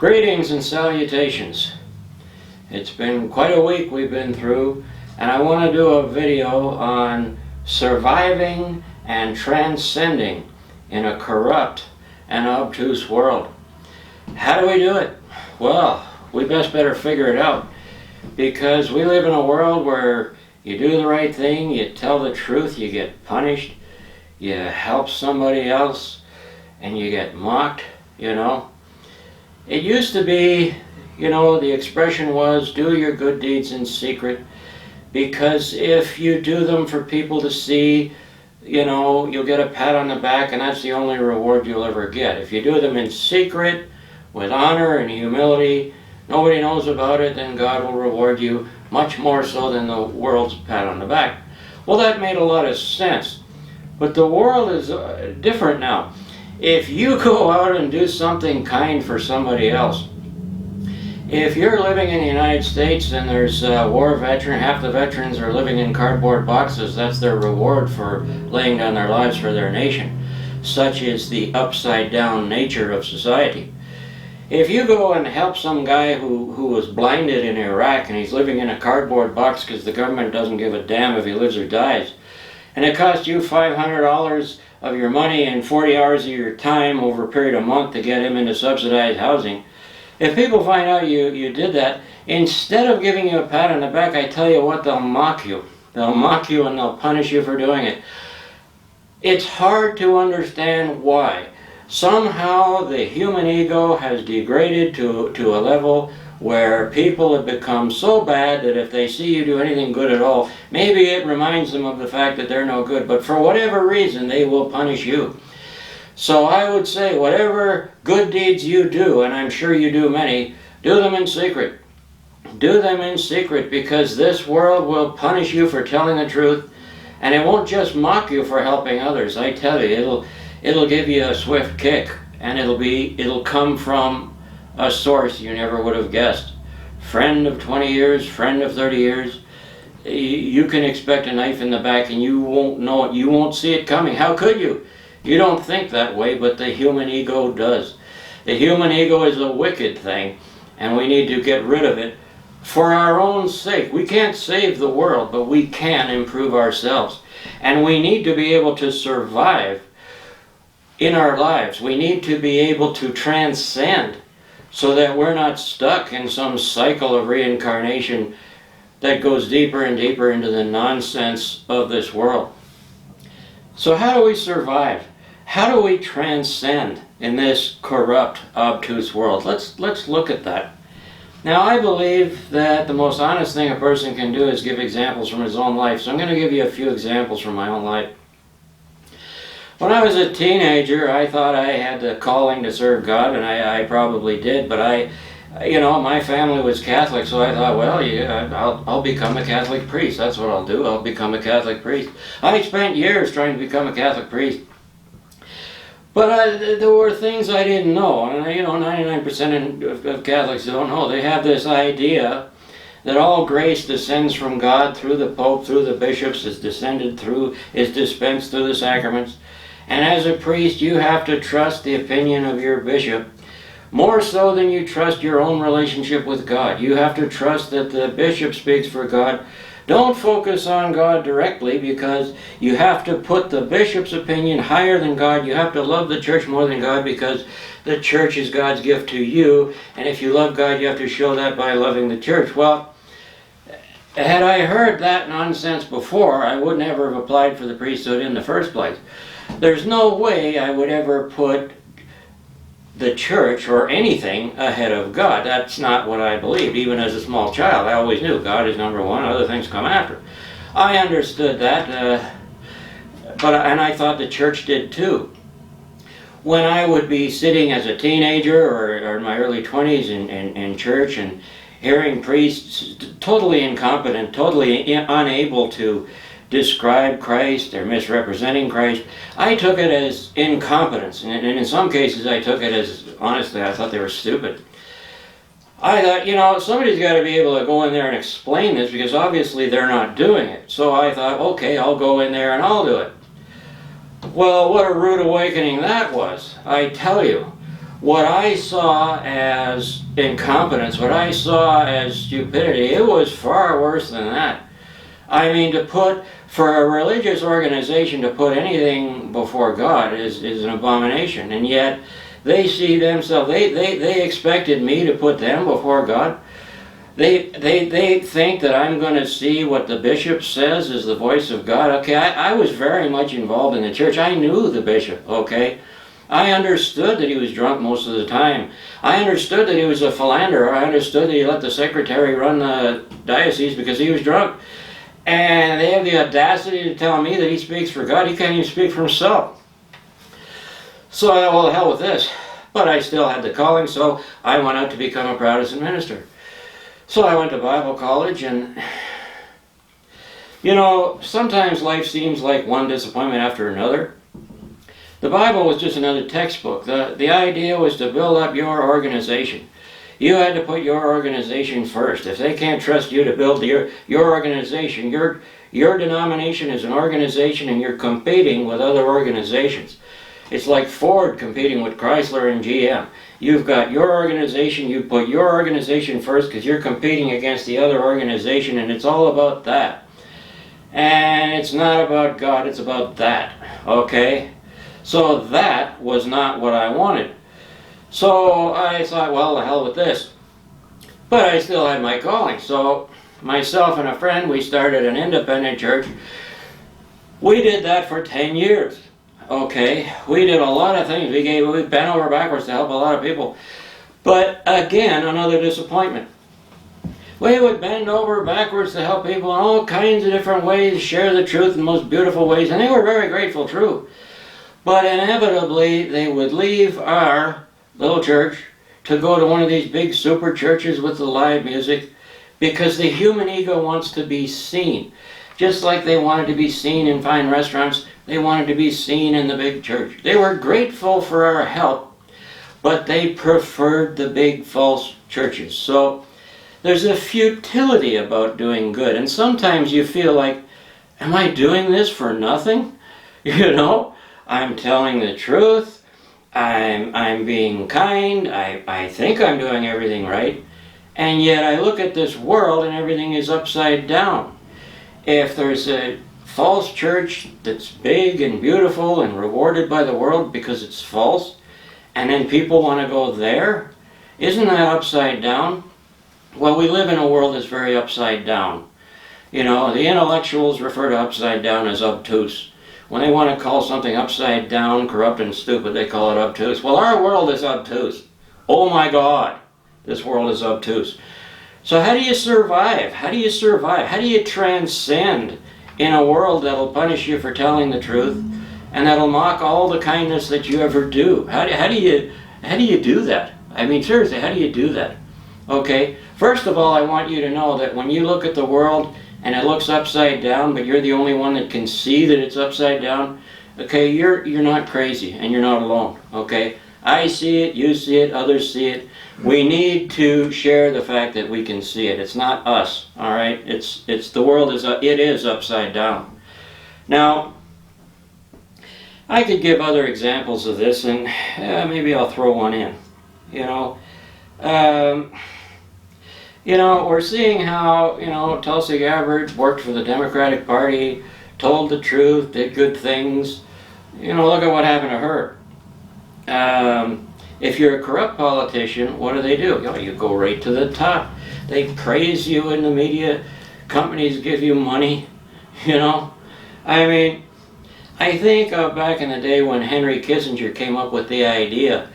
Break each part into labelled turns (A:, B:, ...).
A: Greetings and salutations. It's been quite a week we've been through, and I want to do a video on surviving and transcending in a corrupt and obtuse world. How do we do it? Well, we better figure it out, because we live in a world where you do the right thing, you tell the truth, you get punished, you help somebody else, and you get mocked, It used to be, the expression was, do your good deeds in secret, because if you do them for people to see, you'll get a pat on the back, and that's the only reward you'll ever get. If you do them in secret, with honor and humility, nobody knows about it, then God will reward you much more so than the world's pat on the back. Well, that made a lot of sense. But the world is different now. If you go out and do something kind for somebody else, if you're living in the United States and there's a war veteran, half the veterans are living in cardboard boxes, that's their reward for laying down their lives for their nation. Such is the upside down nature of society. If you go and help some guy who was blinded in Iraq and he's living in a cardboard box because the government doesn't give a damn if he lives or dies, and it costs you $500 of your money and 40 hours of your time over a period of a month to get him into subsidized housing, if people find out you did that, instead of giving you a pat on the back, I tell you what, they'll mock you. They'll mock you and they'll punish you for doing it. It's hard to understand why. Somehow the human ego has degraded to a level where people have become so bad that if they see you do anything good at all, maybe it reminds them of the fact that they're no good, but for whatever reason they will punish you. So I would say whatever good deeds you do, and I'm sure you do many, do them in secret. Do them in secret, because this world will punish you for telling the truth, and it won't just mock you for helping others. I tell you, it'll give you a swift kick, and it'll come from a source you never would have guessed. Friend of 20 years, friend of 30 years, you can expect a knife in the back and you won't know it, you won't see it coming. How could you? You don't think that way, but the human ego does. The human ego is a wicked thing, and we need to get rid of it for our own sake. We can't save the world, but we can improve ourselves. And we need to be able to survive in our lives. We need to be able to transcend so that we're not stuck in some cycle of reincarnation that goes deeper and deeper into the nonsense of this world. So how do we survive? How do we transcend in this corrupt, obtuse world? Let's look at that. Now, I believe that the most honest thing a person can do is give examples from his own life. So I'm going to give you a few examples from my own life. When I was a teenager, I thought I had the calling to serve God, and I probably did, but my family was Catholic, so I thought, well, yeah, I'll become a Catholic priest. That's what I'll do. I'll become a Catholic priest. I spent years trying to become a Catholic priest. But there were things I didn't know, and 99% of Catholics don't know. They have this idea that all grace descends from God through the Pope, through the bishops, is dispensed through the sacraments. And as a priest, you have to trust the opinion of your bishop, more so than you trust your own relationship with God. You have to trust that the bishop speaks for God. Don't focus on God directly, because you have to put the bishop's opinion higher than God. You have to love the church more than God, because the church is God's gift to you. And if you love God, you have to show that by loving the church. Well, had I heard that nonsense before, I would never have applied for the priesthood in the first place. There's no way I would ever put the church or anything ahead of God. That's not what I believed. Even as a small child, I always knew God is number one, other things come after. I understood that, and I thought the church did too. When I would be sitting as a teenager or in my early 20s in church and hearing priests totally incompetent, totally unable to describe Christ or misrepresenting Christ, I took it as incompetence, and in some cases I took it as, honestly, I thought they were stupid. I thought, somebody's got to be able to go in there and explain this, because obviously they're not doing it. So I thought, okay, I'll go in there and I'll do it. Well, what a rude awakening that was, I tell you. what I saw as incompetence, what I saw as stupidity, it was far worse than that. I mean, for a religious organization to put anything before God is an abomination, and yet they see themselves, they expected me to put them before God. They think that I'm going to see what the bishop says is the voice of God. Okay, I was very much involved in the church. I knew the bishop, okay? I understood that he was drunk most of the time. I understood that he was a philanderer. I understood that he let the secretary run the diocese because he was drunk. And they have the audacity to tell me that he speaks for God. He can't even speak for himself. So I thought, well, the hell with this. But I still had the calling, so I went out to become a Protestant minister. So I went to Bible college, and you know, sometimes life seems like one disappointment after another. The Bible was just another textbook. The idea was to build up your organization. You had to put your organization first. If they can't trust you to build your organization, your denomination is an organization, and you're competing with other organizations. It's like Ford competing with Chrysler and GM. You've got your organization, you put your organization first because you're competing against the other organization, and it's all about that. And it's not about God, it's about that, okay? So that was not what I wanted. So I thought, well, the hell with this. But I still had my calling. So myself and a friend, we started an independent church. We did that for 10 years. Okay, we did a lot of things. We bent over backwards to help a lot of people. But again, another disappointment. We would bend over backwards to help people in all kinds of different ways, share the truth in the most beautiful ways, and they were very grateful, true. But inevitably, they would leave our little church to go to one of these big super churches with the live music because the human ego wants to be seen. Just like they wanted to be seen in fine restaurants, they wanted to be seen in the big church. They were grateful for our help, but they preferred the big false churches. So there's a futility about doing good. And sometimes you feel like, am I doing this for nothing? You know, I'm telling the truth. I'm being kind. I think I'm doing everything right. And yet I look at this world and everything is upside down. If there's a false church that's big and beautiful and rewarded by the world because it's false, and then people want to go there, isn't that upside down? Well, we live in a world that's very upside down. You know, the intellectuals refer to upside down as obtuse. When they want to call something upside down, corrupt and stupid, they call it obtuse. Well, our world is obtuse. Oh my God, this world is obtuse. So how do you survive? How do you survive? How do you transcend in a world that'll punish you for telling the truth and that'll mock all the kindness that you ever do? How do you do that? I mean, seriously, how do you do that? Okay, first of all, I want you to know that when you look at the world and it looks upside down, but you're the only one that can see that it's upside down, okay, you're not crazy and you're not alone, okay? I see it, you see it, others see it. We need to share the fact that we can see it. It's not us, all right? It's the world is upside down. Now, I could give other examples of this, and maybe I'll throw one in. We're seeing how Tulsi Gabbard worked for the Democratic Party, told the truth, did good things. Look at what happened to her. If you're a corrupt politician, what do? You go right to the top. They praise you in the media. Companies give you money. I mean, I think back in the day when Henry Kissinger came up with the idea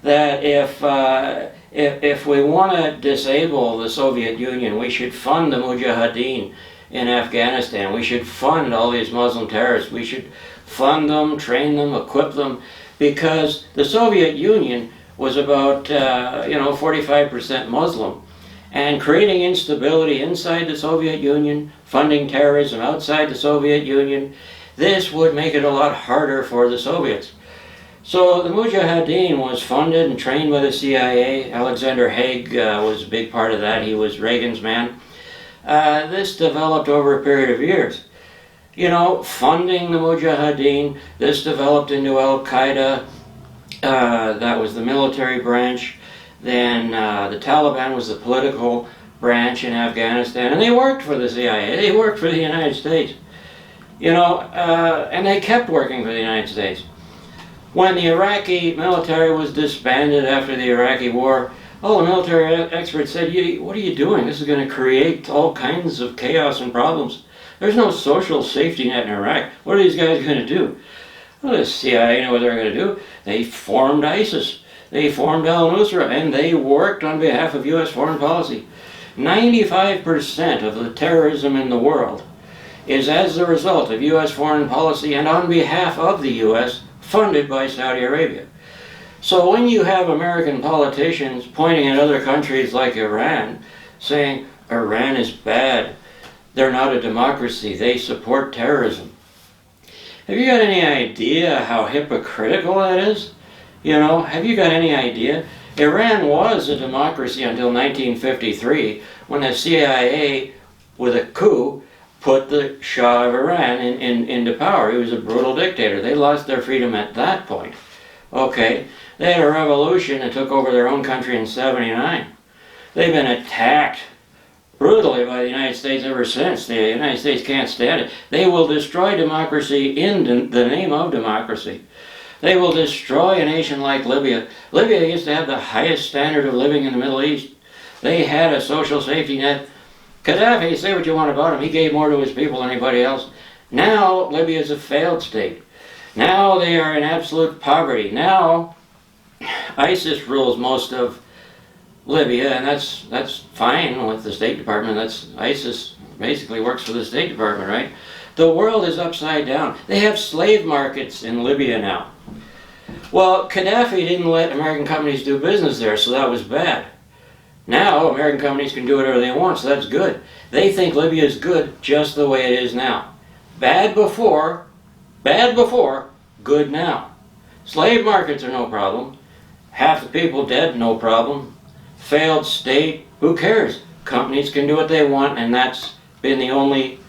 A: that if we want to disable the Soviet Union, we should fund the Mujahideen in Afghanistan. We should fund all these Muslim terrorists. We should fund them, train them, equip them. Because the Soviet Union was about 45% Muslim, and creating instability inside the Soviet Union, funding terrorism outside the Soviet Union, this would make it a lot harder for the Soviets. So the Mujahideen was funded and trained by the CIA. Alexander Haig was a big part of that. He was Reagan's man. This developed over a period of years. Funding the Mujahideen, this developed into Al-Qaeda, that was the military branch. Then the Taliban was the political branch in Afghanistan, and they worked for the CIA. They worked for the United States, you know, and they kept working for the United States. When the Iraqi military was disbanded after the Iraqi war, the military experts said, what are you doing? This is going to create all kinds of chaos and problems. There's no social safety net in Iraq. What are these guys going to do? Well, the CIA knew what they were going to do. They formed ISIS. They formed al-Nusra, and they worked on behalf of U.S. foreign policy. 95% of the terrorism in the world is as a result of U.S. foreign policy and on behalf of the U.S., funded by Saudi Arabia. So when you have American politicians pointing at other countries like Iran, saying Iran is bad, they're not a democracy, they support terrorism. Have you got any idea how hypocritical that is? You know, have you got any idea? Iran was a democracy until 1953, when the CIA, with a coup, put the Shah of Iran into power. He was a brutal dictator. They lost their freedom at that point. Okay, they had a revolution and took over their own country in '79. They've been attacked brutally by the United States ever since. The United States can't stand it. They will destroy democracy in the name of democracy. They will destroy a nation like Libya. Libya used to have the highest standard of living in the Middle East. They had a social safety net. Gaddafi, say what you want about him, he gave more to his people than anybody else. Now Libya is a failed state. Now they are in absolute poverty. Now ISIS rules most of Libya, and that's fine with the State Department. ISIS basically works for the State Department, right? The world is upside down. They have slave markets in Libya now. Well, Gaddafi didn't let American companies do business there, so that was bad. Now American companies can do whatever they want, so that's good. They think Libya is good just the way it is now. Bad before, good now. Slave markets are no problem. Half the people dead, no problem. Failed state, who cares? Companies can do what they want, and that's been the only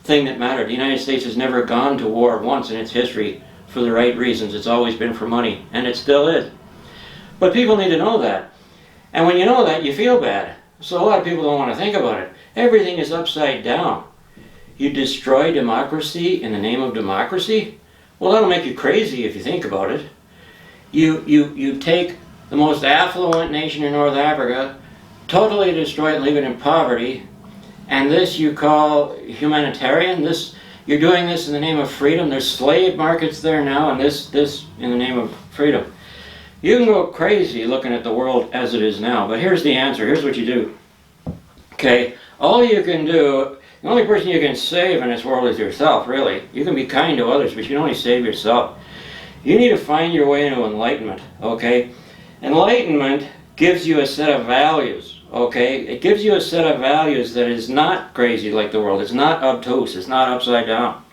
A: thing that mattered. The United States has never gone to war once in its history for the right reasons. It's always been for money, and it still is. But people need to know that. And when you know that, you feel bad. So a lot of people don't want to think about it. Everything is upside down. You destroy democracy in the name of democracy? Well, that'll make you crazy if you think about it. You take the most affluent nation in North Africa, totally destroy it, leave it in poverty, and this you call humanitarian? You're doing this in the name of freedom? There's slave markets there now, and this in the name of freedom. You can go crazy looking at the world as it is now, but here's the answer. Here's what you do. Okay, all you can do, the only person you can save in this world is yourself, really. You can be kind to others, but you can only save yourself. You need to find your way into enlightenment, okay? Enlightenment gives you a set of values, okay? It gives you a set of values that is not crazy like the world. It's not obtuse. It's not upside down.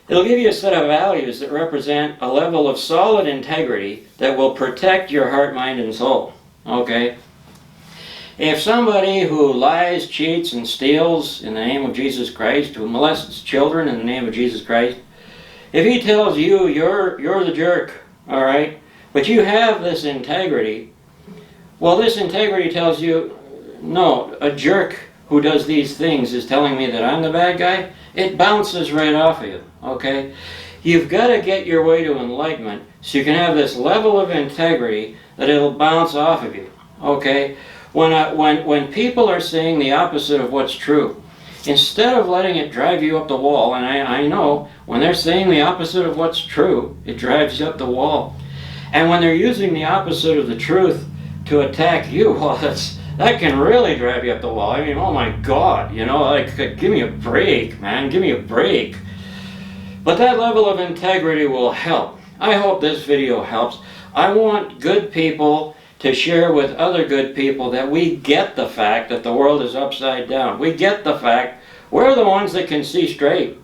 A: It'll give you a set of values that represent a level of solid integrity that will protect your heart, mind, and soul. Okay? If somebody who lies, cheats, and steals in the name of Jesus Christ, who molests children in the name of Jesus Christ, if he tells you you're the jerk, all right, but you have this integrity, well, this integrity tells you, no, a jerk who does these things is telling me that I'm the bad guy, it bounces right off of you, okay? You've got to get your way to enlightenment so you can have this level of integrity that it'll bounce off of you, okay? When people are saying the opposite of what's true, instead of letting it drive you up the wall, and I know when they're saying the opposite of what's true, it drives you up the wall. And when they're using the opposite of the truth to attack you, well, that can really drive you up the wall. I mean, oh my God, you know, like, give me a break, man, give me a break. But that level of integrity will help. I hope this video helps. I want good people to share with other good people that we get the fact that the world is upside down. We get the fact we're the ones that can see straight.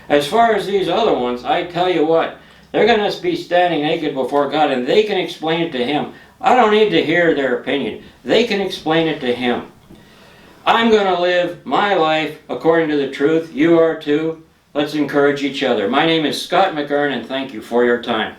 A: As far as these other ones, I tell you what, they're going to be standing naked before God, and they can explain it to Him. I don't need to hear their opinion. They can explain it to Him. I'm going to live my life according to the truth. You are too. Let's encourage each other. My name is Scott McGurn, and thank you for your time.